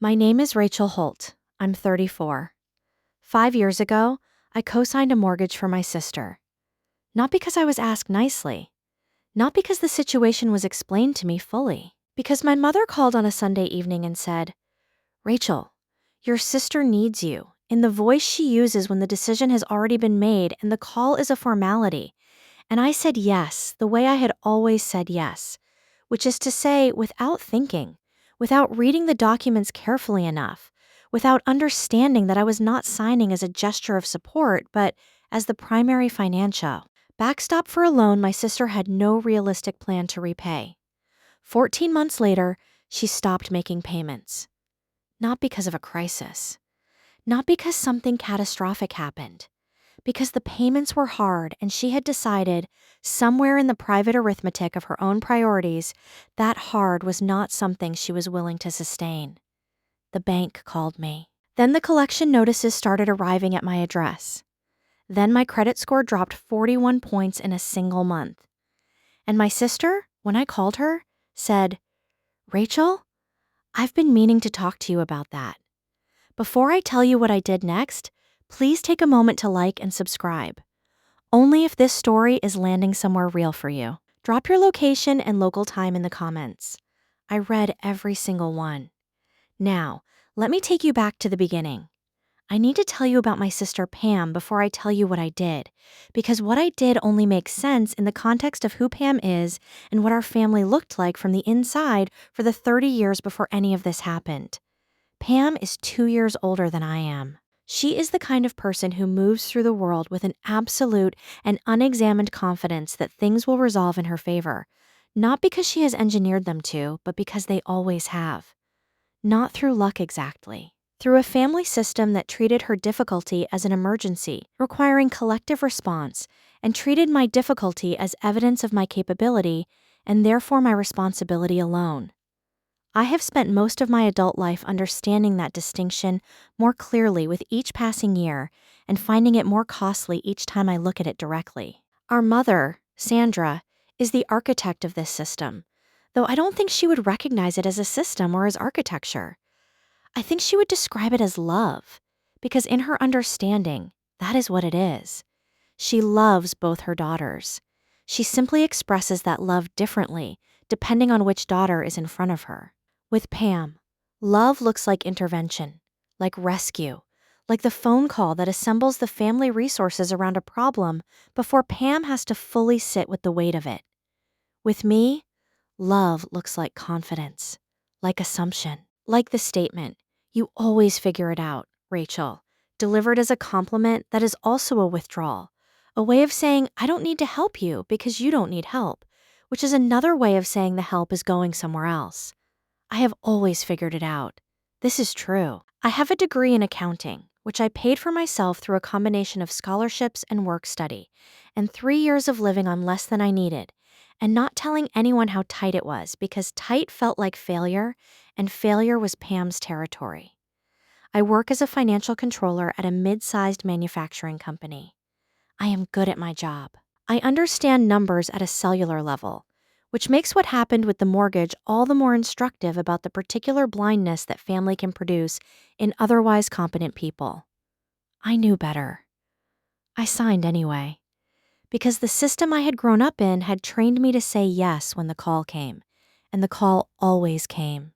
My name is Rachel Holt. I'm 34. 5 years ago, I co-signed a mortgage for my sister. Not because I was asked nicely. Not because the situation was explained to me fully. Because my mother called on a Sunday evening and said, "Rachel, your sister needs you," in the voice she uses when the decision has already been made and the call is a formality. And I said yes, the way I had always said yes, which is to say, without thinking, without reading the documents carefully enough, without understanding that I was not signing as a gesture of support, but as the primary financial backstop for a loan my sister had no realistic plan to repay. 14 months later, she stopped making payments. Not because of a crisis. Not because something catastrophic happened. Because the payments were hard and she had decided, somewhere in the private arithmetic of her own priorities, that hard was not something she was willing to sustain. The bank called me. Then the collection notices started arriving at my address. Then my credit score dropped 41 points in a single month. And my sister, when I called her, said, "Rachel, I've been meaning to talk to you about that. Before I tell you what I did next, please take a moment to like and subscribe. Only if this story is landing somewhere real for you. Drop your location and local time in the comments. I read every single one. Now, let me take you back to the beginning. I need to tell you about my sister Pam before I tell you what I did, because what I did only makes sense in the context of who Pam is and what our family looked like from the inside for the 30 years before any of this happened. Pam is 2 years older than I am. She is the kind of person who moves through the world with an absolute and unexamined confidence that things will resolve in her favor, not because she has engineered them to, but because they always have. Not through luck exactly. Through a family system that treated her difficulty as an emergency, requiring collective response, and treated my difficulty as evidence of my capability and therefore my responsibility alone. I have spent most of my adult life understanding that distinction more clearly with each passing year and finding it more costly each time I look at it directly. Our mother, Sandra, is the architect of this system, though I don't think she would recognize it as a system or as architecture. I think she would describe it as love, because in her understanding, that is what it is. She loves both her daughters. She simply expresses that love differently, depending on which daughter is in front of her. With Pam, love looks like intervention, like rescue, like the phone call that assembles the family resources around a problem before Pam has to fully sit with the weight of it. With me, love looks like confidence, like assumption, like the statement, "You always figure it out, Rachel," delivered as a compliment that is also a withdrawal, a way of saying, "I don't need to help you because you don't need help," which is another way of saying the help is going somewhere else. I have always figured it out. This is true. I have a degree in accounting, which I paid for myself through a combination of scholarships and work study, and 3 years of living on less than I needed, and not telling anyone how tight it was because tight felt like failure, and failure was Pam's territory. I work as a financial controller at a mid-sized manufacturing company. I am good at my job. I understand numbers at a cellular level, which makes what happened with the mortgage all the more instructive about the particular blindness that family can produce in otherwise competent people. I knew better. I signed anyway, because the system I had grown up in had trained me to say yes when the call came, and the call always came.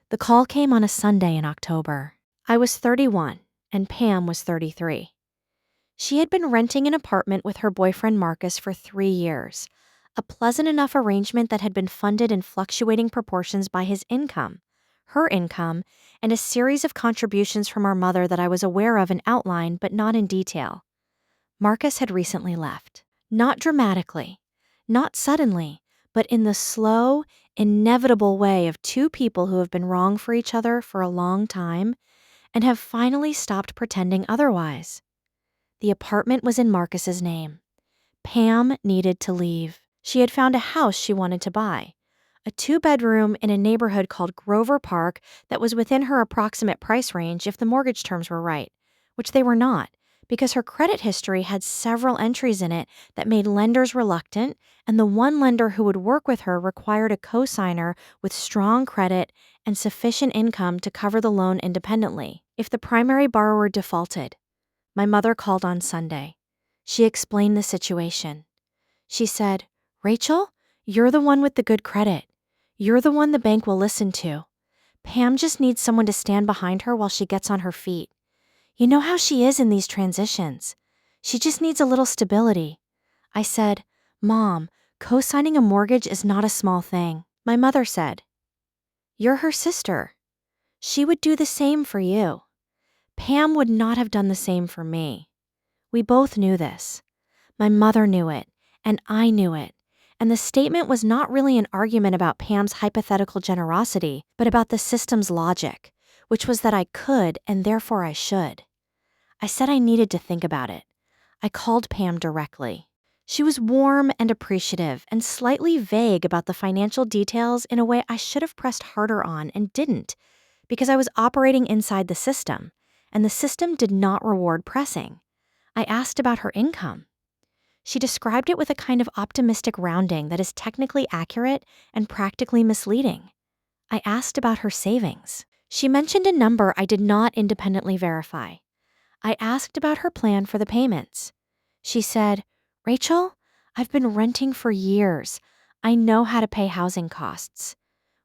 The call came on a Sunday in October. I was 31, and Pam was 33. She had been renting an apartment with her boyfriend Marcus for 3 years, a pleasant enough arrangement that had been funded in fluctuating proportions by his income, her income, and a series of contributions from our mother that I was aware of in outline but not in detail. Marcus had recently left. Not dramatically, not suddenly, but in the slow, inevitable way of two people who have been wrong for each other for a long time and have finally stopped pretending otherwise. The apartment was in Marcus's name. Pam needed to leave. She had found a house she wanted to buy, a 2-bedroom in a neighborhood called Grover Park that was within her approximate price range if the mortgage terms were right, which they were not, because her credit history had several entries in it that made lenders reluctant, and the one lender who would work with her required a cosigner with strong credit and sufficient income to cover the loan independently if the primary borrower defaulted. My mother called on Sunday. She explained the situation. She said, "Rachel, you're the one with the good credit. You're the one the bank will listen to. Pam just needs someone to stand behind her while she gets on her feet. You know how she is in these transitions. She just needs a little stability." I said, "Mom, co-signing a mortgage is not a small thing." My mother said, "You're her sister. She would do the same for you. Pam would not have done the same for me." We both knew this. My mother knew it, and I knew it. And the statement was not really an argument about Pam's hypothetical generosity, but about the system's logic, which was that I could and therefore I should. I said I needed to think about it. I called Pam directly. She was warm and appreciative and slightly vague about the financial details in a way I should have pressed harder on and didn't, because I was operating inside the system, and the system did not reward pressing. I asked about her income. She described it with a kind of optimistic rounding that is technically accurate and practically misleading. I asked about her savings. She mentioned a number I did not independently verify. I asked about her plan for the payments. She said, "Rachel, I've been renting for years. I know how to pay housing costs,"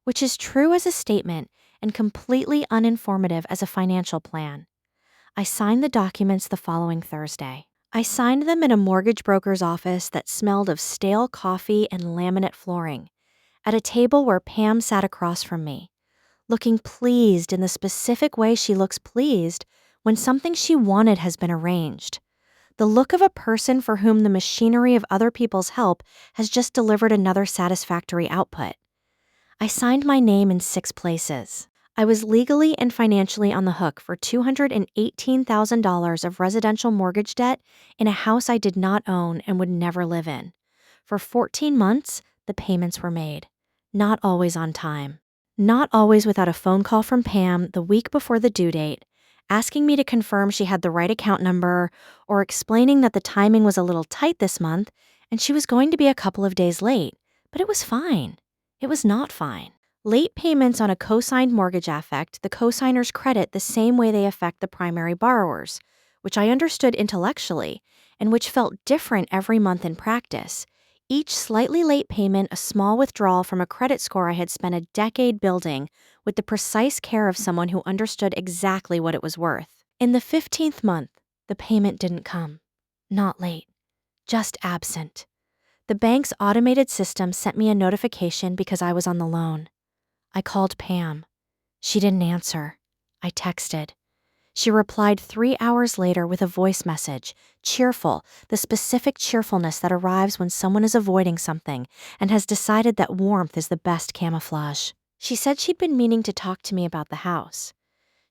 which is true as a statement and completely uninformative as a financial plan. I signed the documents the following Thursday. I signed them in a mortgage broker's office that smelled of stale coffee and laminate flooring, at a table where Pam sat across from me, looking pleased in the specific way she looks pleased when something she wanted has been arranged. The look of a person for whom the machinery of other people's help has just delivered another satisfactory output. I signed my name in 6 places. I was legally and financially on the hook for $218,000 of residential mortgage debt in a house I did not own and would never live in. For 14 months, the payments were made. Not always on time. Not always without a phone call from Pam the week before the due date, asking me to confirm she had the right account number, or explaining that the timing was a little tight this month and she was going to be a couple of days late. But it was fine. It was not fine. Late payments on a co-signed mortgage affect the co-signer's credit the same way they affect the primary borrower's, which I understood intellectually and which felt different every month in practice. Each slightly late payment a small withdrawal from a credit score I had spent a decade building with the precise care of someone who understood exactly what it was worth. In the 15th month, the payment didn't come. Not late, just absent. The bank's automated system sent me a notification because I was on the loan. I called Pam. She didn't answer. I texted. She replied 3 hours later with a voice message, cheerful, the specific cheerfulness that arrives when someone is avoiding something and has decided that warmth is the best camouflage. She said she'd been meaning to talk to me about the house.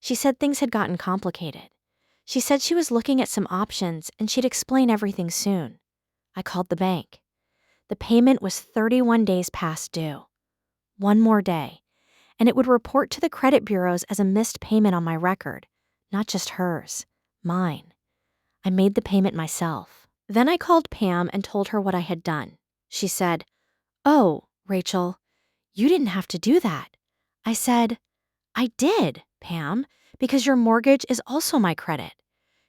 She said things had gotten complicated. She said she was looking at some options and she'd explain everything soon. I called the bank. The payment was 31 days past due. One more day, and it would report to the credit bureaus as a missed payment on my record, not just hers, mine. I made the payment myself. Then I called Pam and told her what I had done. She said, "Oh, Rachel, you didn't have to do that." I said, "I did, Pam, because your mortgage is also my credit."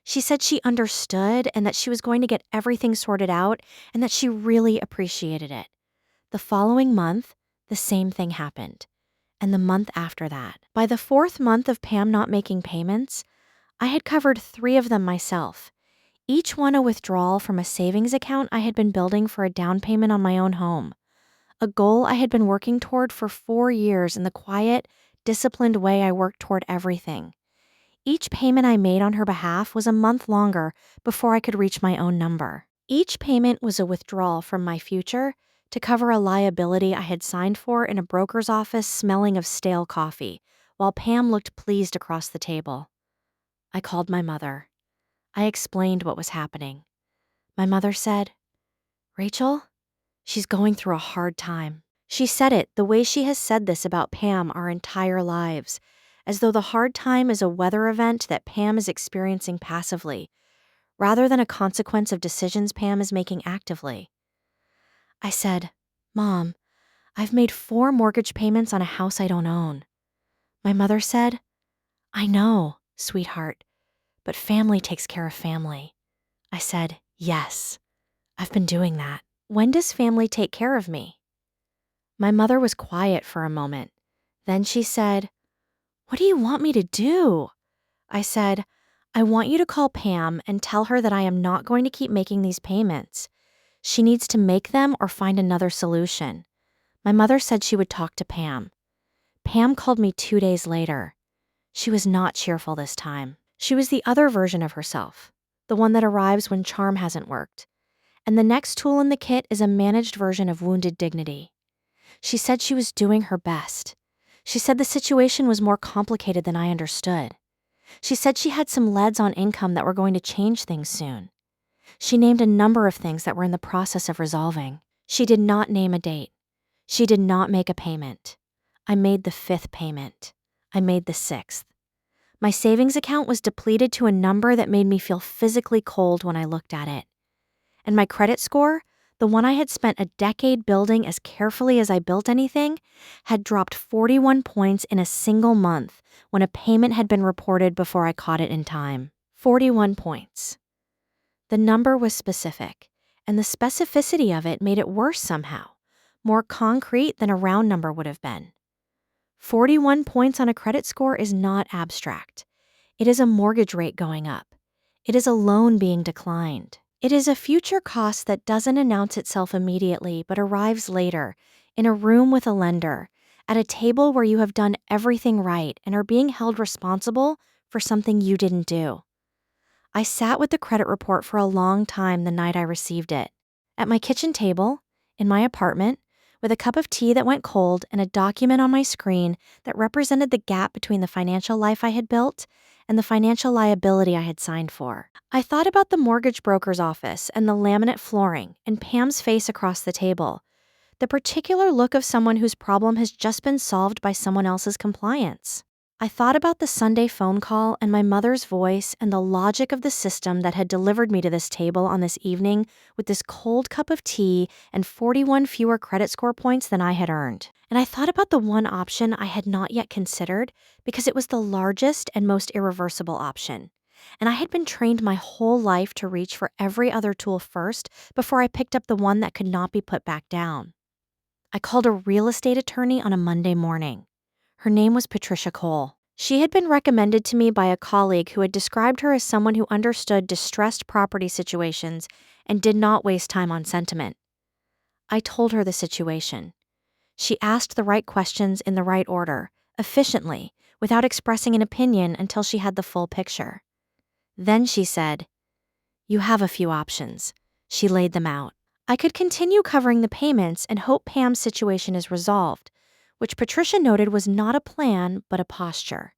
She said she understood and that she was going to get everything sorted out and that she really appreciated it. The following month, the same thing happened. And the month after that. By the 4th month of Pam not making payments, I had covered 3 of them myself, each one a withdrawal from a savings account I had been building for a down payment on my own home, a goal I had been working toward for 4 years in the quiet, disciplined way I worked toward everything. Each payment I made on her behalf was a month longer before I could reach my own number. Each payment was a withdrawal from my future to cover a liability I had signed for in a broker's office smelling of stale coffee, while Pam looked pleased across the table. I called my mother. I explained what was happening. My mother said, "Rachel, she's going through a hard time." She said it the way she has said this about Pam our entire lives, as though the hard time is a weather event that Pam is experiencing passively, rather than a consequence of decisions Pam is making actively. I said, "Mom, I've made 4 mortgage payments on a house I don't own." My mother said, "I know, sweetheart, but family takes care of family." I said, "Yes, I've been doing that. When does family take care of me?" My mother was quiet for a moment. Then she said, "What do you want me to do?" I said, "I want you to call Pam and tell her that I am not going to keep making these payments. She needs to make them or find another solution." My mother said she would talk to Pam. Pam called me 2 days later. She was not cheerful this time. She was the other version of herself, the one that arrives when charm hasn't worked. And the next tool in the kit is a managed version of wounded dignity. She said she was doing her best. She said the situation was more complicated than I understood. She said she had some leads on income that were going to change things soon. She named a number of things that were in the process of resolving. She did not name a date. She did not make a payment. I made the 5th payment. I made the 6th. My savings account was depleted to a number that made me feel physically cold when I looked at it. And my credit score, the one I had spent a decade building as carefully as I built anything, had dropped 41 points in a single month when a payment had been reported before I caught it in time. 41 points. The number was specific, and the specificity of it made it worse somehow, more concrete than a round number would have been. 41 points on a credit score is not abstract. It is a mortgage rate going up. It is a loan being declined. It is a future cost that doesn't announce itself immediately but arrives later, in a room with a lender, at a table where you have done everything right and are being held responsible for something you didn't do. I sat with the credit report for a long time the night I received it. At my kitchen table, in my apartment, with a cup of tea that went cold and a document on my screen that represented the gap between the financial life I had built and the financial liability I had signed for. I thought about the mortgage broker's office and the laminate flooring and Pam's face across the table, the particular look of someone whose problem has just been solved by someone else's compliance. I thought about the Sunday phone call and my mother's voice and the logic of the system that had delivered me to this table on this evening with this cold cup of tea and 41 fewer credit score points than I had earned. And I thought about the one option I had not yet considered because it was the largest and most irreversible option. And I had been trained my whole life to reach for every other tool first before I picked up the one that could not be put back down. I called a real estate attorney on a Monday morning. Her name was Patricia Cole. She had been recommended to me by a colleague who had described her as someone who understood distressed property situations and did not waste time on sentiment. I told her the situation. She asked the right questions in the right order, efficiently, without expressing an opinion until she had the full picture. Then she said, "You have a few options." She laid them out. I could continue covering the payments and hope Pam's situation is resolved, which Patricia noted was not a plan but a posture.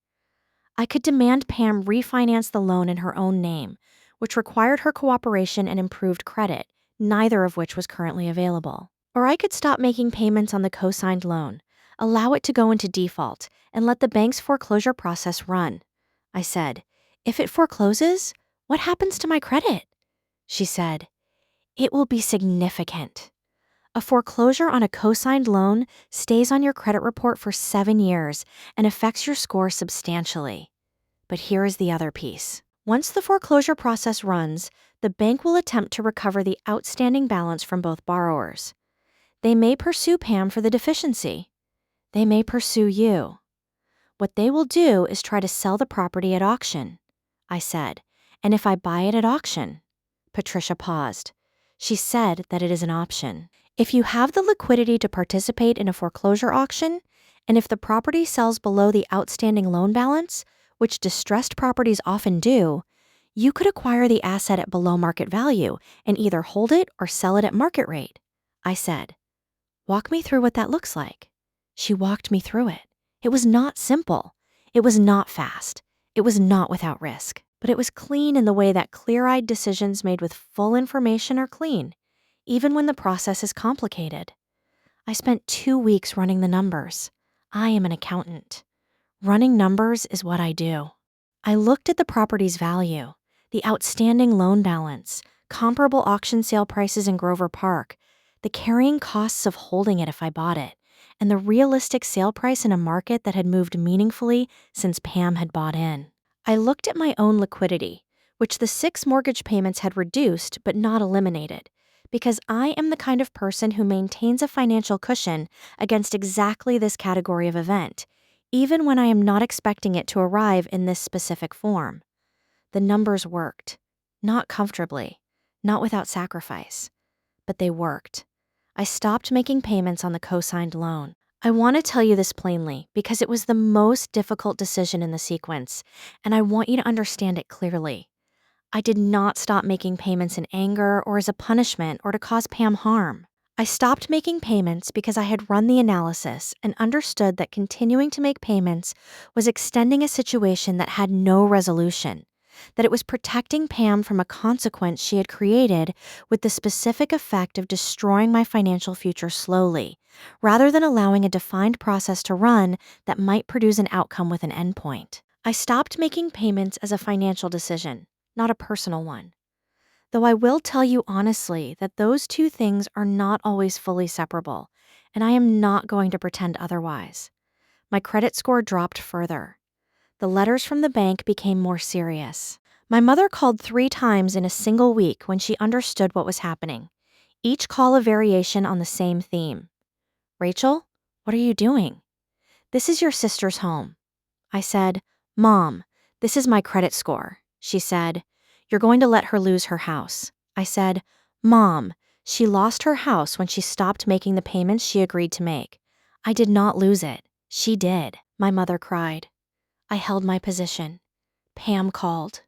I could demand Pam refinance the loan in her own name, which required her cooperation and improved credit, neither of which was currently available. Or I could stop making payments on the co-signed loan, allow it to go into default, and let the bank's foreclosure process run. I said, "If it forecloses, what happens to my credit?" She said, "It will be significant. A foreclosure on a co-signed loan stays on your credit report for 7 years and affects your score substantially. But here is the other piece. Once the foreclosure process runs, the bank will attempt to recover the outstanding balance from both borrowers. They may pursue Pam for the deficiency. They may pursue you. What they will do is try to sell the property at auction," I said. "And if I buy it at auction?" Patricia paused. She said that it is an option. If you have the liquidity to participate in a foreclosure auction, and if the property sells below the outstanding loan balance, which distressed properties often do, you could acquire the asset at below market value and either hold it or sell it at market rate. I said, "Walk me through what that looks like." She walked me through it. It was not simple. It was not fast. It was not without risk. But it was clean in the way that clear-eyed decisions made with full information are clean, even when the process is complicated. I spent 2 weeks running the numbers. I am an accountant. Running numbers is what I do. I looked at the property's value, The outstanding loan balance, comparable auction sale prices in Grover Park, the carrying costs of holding it if I bought it, and the realistic sale price in a market that had moved meaningfully since Pam had bought in. I looked at my own liquidity, which the 6 mortgage payments had reduced but not eliminated, because I am the kind of person who maintains a financial cushion against exactly this category of event, even when I am not expecting it to arrive in this specific form. The numbers worked. Not comfortably, not without sacrifice, but they worked. I stopped making payments on the co-signed loan. I want to tell you this plainly because it was the most difficult decision in the sequence, and I want you to understand it clearly. I did not stop making payments in anger or as a punishment or to cause Pam harm. I stopped making payments because I had run the analysis and understood that continuing to make payments was extending a situation that had no resolution, that it was protecting Pam from a consequence she had created with the specific effect of destroying my financial future slowly, rather than allowing a defined process to run that might produce an outcome with an endpoint. I stopped making payments as a financial decision, not a personal one. Though I will tell you honestly that those two things are not always fully separable, and I am not going to pretend otherwise. My credit score dropped further. The letters from the bank became more serious. My mother called 3 times in a single week when she understood what was happening, each call a variation on the same theme. "Rachel, what are you doing?" "This is your sister's home." I said, "Mom, this is my credit score." She said, "You're going to let her lose her house." I said, "Mom, she lost her house when she stopped making the payments she agreed to make." "I did not lose it. She did," my mother cried. I held my position. Pam called.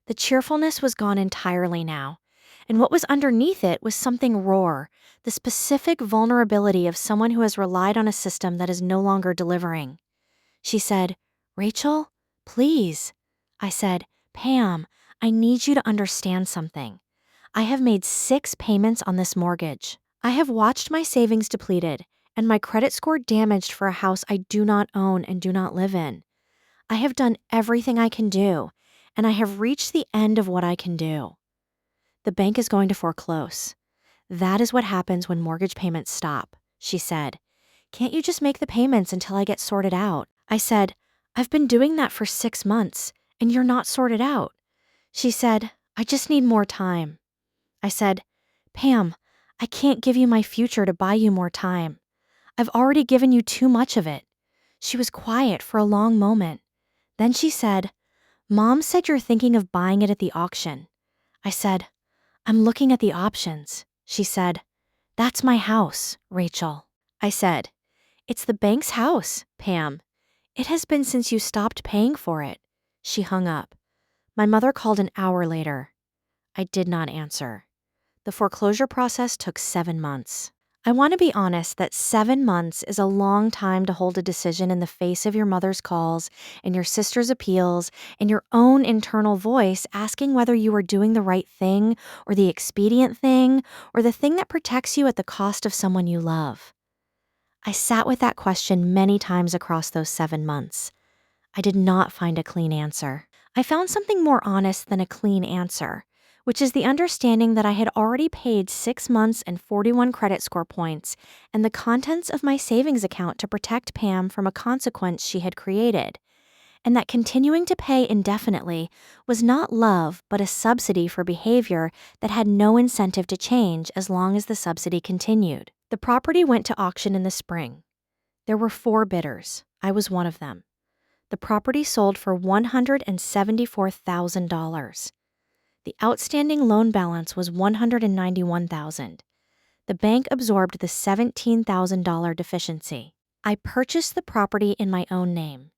The cheerfulness was gone entirely now, and what was underneath it was something raw, the specific vulnerability of someone who has relied on a system that is no longer delivering. She said, "Rachel, please." I said, "Pam, I need you to understand something. I have made 6 payments on this mortgage. I have watched my savings depleted and my credit score damaged for a house I do not own and do not live in. I have done everything I can do, and I have reached the end of what I can do. The bank is going to foreclose. That is what happens when mortgage payments stop," she said. "Can't you just make the payments until I get sorted out?" I said, "I've been doing that for 6 months, and you're not sorted out." She said, "I just need more time." I said, "Pam, I can't give you my future to buy you more time. I've already given you too much of it." She was quiet for a long moment. Then she said, "Mom said you're thinking of buying it at the auction." I said, "I'm looking at the options." She said, "That's my house, Rachel." I said, "It's the bank's house, Pam. It has been since you stopped paying for it." She hung up. My mother called an hour later. I did not answer. The foreclosure process took 7 months. I want to be honest that 7 months is a long time to hold a decision in the face of your mother's calls and your sister's appeals and your own internal voice asking whether you are doing the right thing or the expedient thing or the thing that protects you at the cost of someone you love. I sat with that question many times across those 7 months. I did not find a clean answer. I found something more honest than a clean answer, which is the understanding that I had already paid 6 months and 41 credit score points and the contents of my savings account to protect Pam from a consequence she had created, and that continuing to pay indefinitely was not love but a subsidy for behavior that had no incentive to change as long as the subsidy continued. The property went to auction in the spring. There were 4 bidders. I was one of them. The property sold for $174,000. The outstanding loan balance was $191,000. The bank absorbed the $17,000 deficiency. I purchased the property in my own name.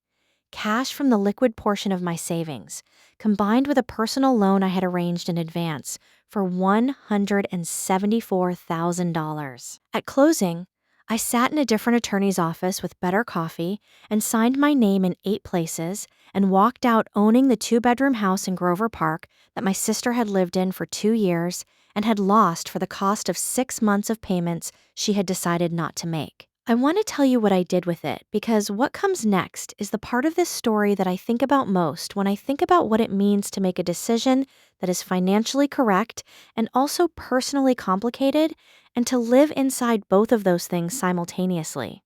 Cash from the liquid portion of my savings, combined with a personal loan I had arranged in advance for $174,000. At closing, I sat in a different attorney's office with better coffee and signed my name in 8 places and walked out owning the 2-bedroom house in Grover Park that my sister had lived in for 2 years and had lost for the cost of 6 months of payments she had decided not to make. I want to tell you what I did with it because what comes next is the part of this story that I think about most when I think about what it means to make a decision that is financially correct and also personally complicated, and to live inside both of those things simultaneously.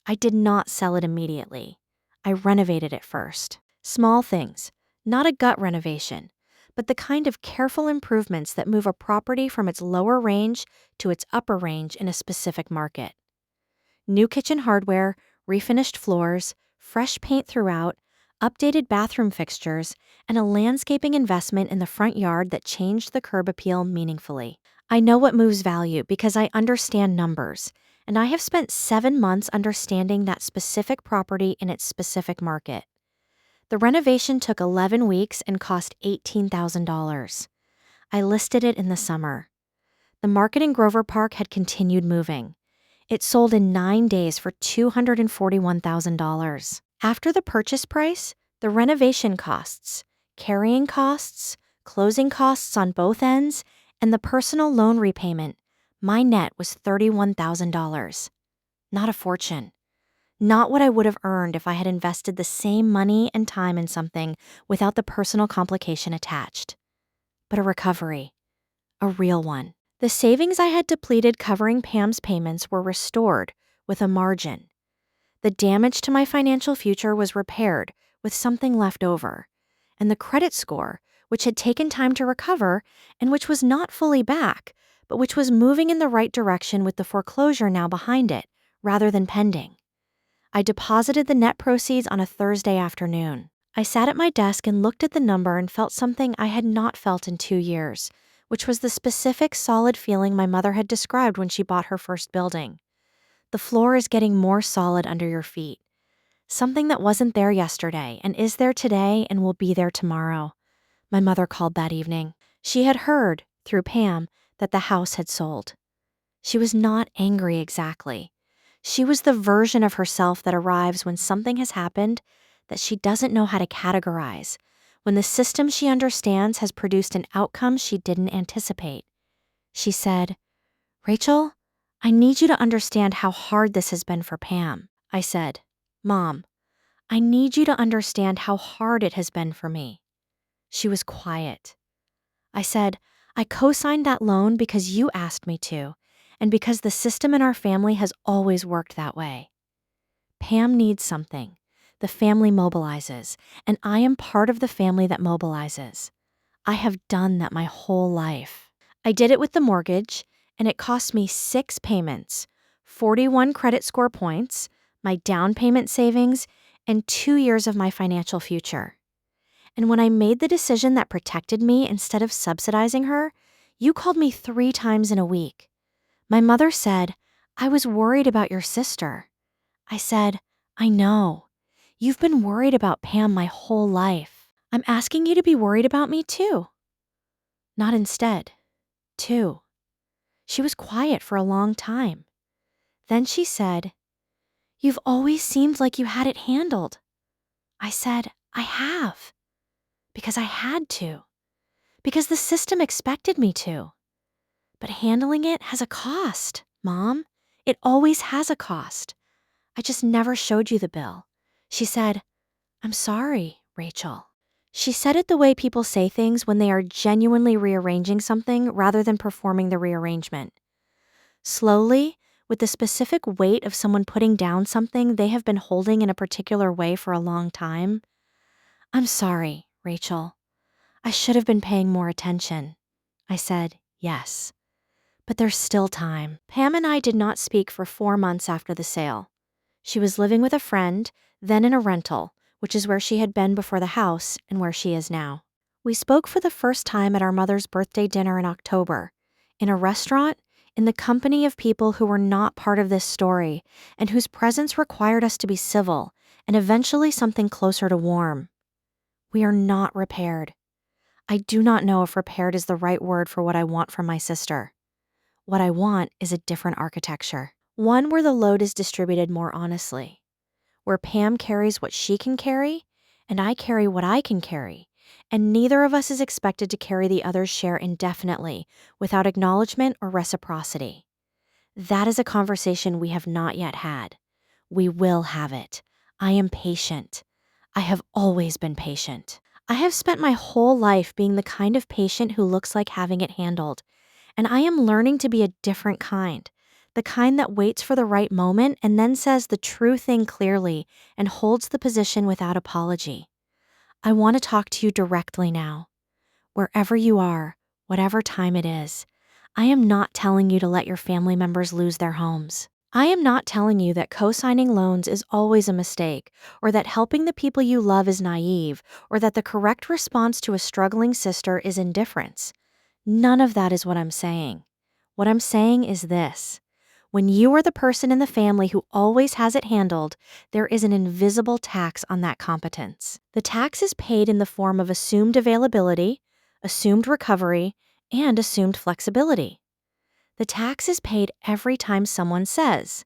I did not sell it immediately. I renovated it first. Small things, not a gut renovation, but the kind of careful improvements that move a property from its lower range to its upper range in a specific market. New kitchen hardware, refinished floors, fresh paint throughout, updated bathroom fixtures, and a landscaping investment in the front yard that changed the curb appeal meaningfully. I know what moves value because I understand numbers, and I have spent 7 months understanding that specific property in its specific market. The renovation took 11 weeks and cost $18,000. I listed it in the summer. The market in Grover Park had continued moving. It sold in 9 days for $241,000. After the purchase price, the renovation costs, carrying costs, closing costs on both ends, and the personal loan repayment, my net was $31,000. Not a fortune. Not what I would have earned if I had invested the same money and time in something without the personal complication attached. But a recovery. A real one. The savings I had depleted covering Pam's payments were restored with a margin. The damage to my financial future was repaired with something left over. And the credit score, which had taken time to recover and which was not fully back, but which was moving in the right direction with the foreclosure now behind it, rather than pending. I deposited the net proceeds on a Thursday afternoon. I sat at my desk and looked at the number and felt something I had not felt in 2 years, which was the specific solid feeling my mother had described when she bought her first building. The floor is getting more solid under your feet. Something that wasn't there yesterday and is there today and will be there tomorrow. My mother called that evening. She had heard, through Pam, that the house had sold. She was not angry exactly. She was the version of herself that arrives when something has happened that she doesn't know how to categorize, when the system she understands has produced an outcome she didn't anticipate. She said, "Rachel, I need you to understand how hard this has been for Pam." I said, "Mom, I need you to understand how hard it has been for me." She was quiet. I said, "I co-signed that loan because you asked me to, and because the system in our family has always worked that way. Pam needs something. The family mobilizes, and I am part of the family that mobilizes. I have done that my whole life." I did it with the mortgage, and it cost me 6 payments, 41 credit score points, my down payment savings, and 2 years of my financial future. And when I made the decision that protected me instead of subsidizing her, you called me 3 times in a week. My mother said, "I was worried about your sister." I said, "I know. You've been worried about Pam my whole life. I'm asking you to be worried about me too." Not instead. Too. She was quiet for a long time. Then she said, "You've always seemed like you had it handled." I said, "I have. Because I had to. Because the system expected me to. But handling it has a cost, Mom. It always has a cost. I just never showed you the bill." She said, "I'm sorry, Rachel." She said it the way people say things when they are genuinely rearranging something rather than performing the rearrangement. Slowly, with the specific weight of someone putting down something they have been holding in a particular way for a long time. "I'm sorry, Rachel. I should have been paying more attention." I said, "Yes. But there's still time." Pam and I did not speak for 4 months after the sale. She was living with a friend, then in a rental, which is where she had been before the house and where she is now. We spoke for the first time at our mother's birthday dinner in October, in a restaurant, in the company of people who were not part of this story and whose presence required us to be civil and eventually something closer to warm. We are not repaired. I do not know if repaired is the right word for what I want from my sister. What I want is a different architecture. One where the load is distributed more honestly. Where Pam carries what she can carry, and I carry what I can carry, and neither of us is expected to carry the other's share indefinitely, without acknowledgement or reciprocity. That is a conversation we have not yet had. We will have it. I am patient. I have always been patient. I have spent my whole life being the kind of patient who looks like having it handled. And I am learning to be a different kind. The kind that waits for the right moment and then says the true thing clearly and holds the position without apology. I want to talk to you directly now. Wherever you are, whatever time it is, I am not telling you to let your family members lose their homes. I am not telling you that co-signing loans is always a mistake, or that helping the people you love is naive, or that the correct response to a struggling sister is indifference. None of that is what I'm saying. What I'm saying is this. When you are the person in the family who always has it handled, there is an invisible tax on that competence. The tax is paid in the form of assumed availability, assumed recovery, and assumed flexibility. The tax is paid every time someone says,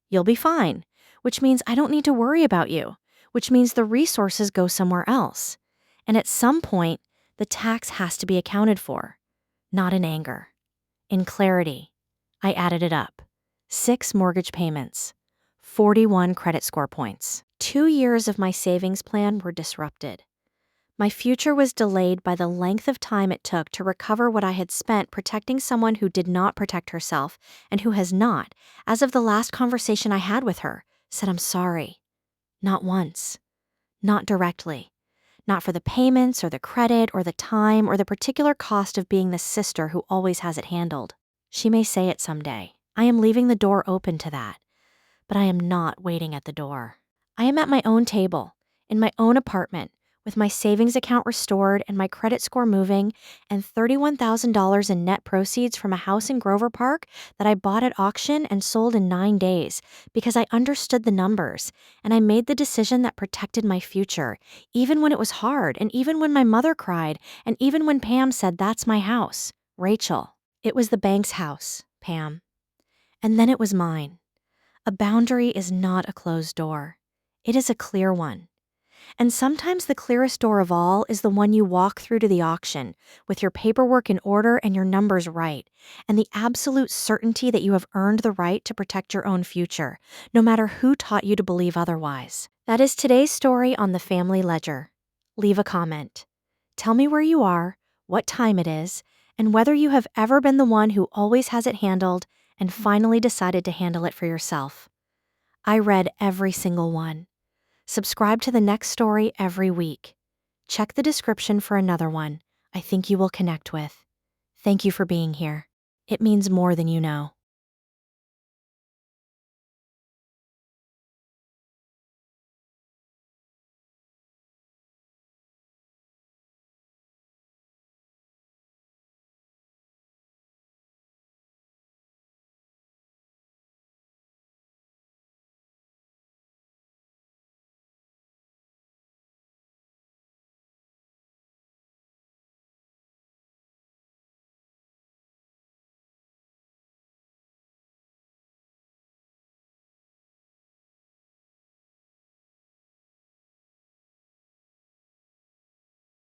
"You'll be fine," which means I don't need to worry about you, which means the resources go somewhere else. And at some point, the tax has to be accounted for, not in anger, in clarity. I added it up. 6 mortgage payments, 41 credit score points. 2 years of my savings plan were disrupted. My future was delayed by the length of time it took to recover what I had spent protecting someone who did not protect herself and who has not, as of the last conversation I had with her, said I'm sorry. Not once. Not directly. Not for the payments or the credit or the time or the particular cost of being the sister who always has it handled. She may say it someday. I am leaving the door open to that. But I am not waiting at the door. I am at my own table, in my own apartment, with my savings account restored and my credit score moving, and $31,000 in net proceeds from a house in Grover Park that I bought at auction and sold in 9 days because I understood the numbers and I made the decision that protected my future, even when it was hard and even when my mother cried and even when Pam said, "That's my house." Rachel. It was the bank's house, Pam. And then it was mine. A boundary is not a closed door. It is a clear one. And sometimes the clearest door of all is the one you walk through to the auction, with your paperwork in order and your numbers right, and the absolute certainty that you have earned the right to protect your own future, no matter who taught you to believe otherwise. That is today's story on the Family Ledger. Leave a comment. Tell me where you are, what time it is, and whether you have ever been the one who always has it handled and finally decided to handle it for yourself. I read every single one. Subscribe to the next story every week. Check the description for another one I think you will connect with. Thank you for being here. It means more than you know.